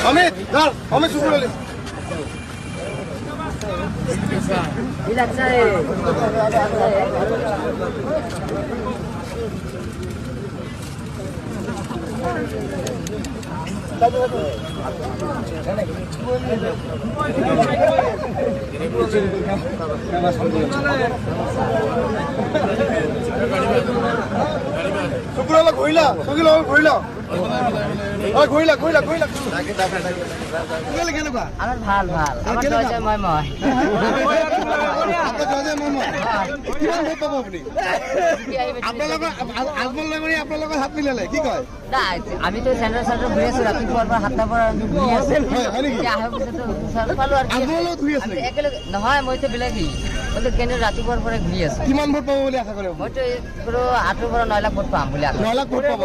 অমিত ধৰ অমিত শুক্ৰ শুক্ৰলা ঘইলা সগিল ঘইলা ঘইলা ঘইলা ঘইলা কেনেকুৱা আমাৰ ভাল ভাল আমাৰ জয় জয় ময় ময় কিমান ভোট পাব আপুনি আপোনালোকৰ হাত মিলালে কি কয় না আমি তো সেন্টাৰ সেন্টাৰ ঘুৰে আছি ৰাতিপুৱাৰ পৰা 7টাৰ পৰা ঘুৰি আছো হয় নেকি আহাৰ পিছতো চাল পালো আৰু আপোনালোক ঘূৰি আছে নেকি একেলগে নহয় মইতো বেলেগি মইতো কেনে ৰাতিপুৱাৰ পৰা ঘুৰি আছো কিমান ভোট পাব বুলি আশা কৰে মইতো 8 পৰা 9 লাখ ভোট পাম বুলি আশা 9 লাখ ভোট পাব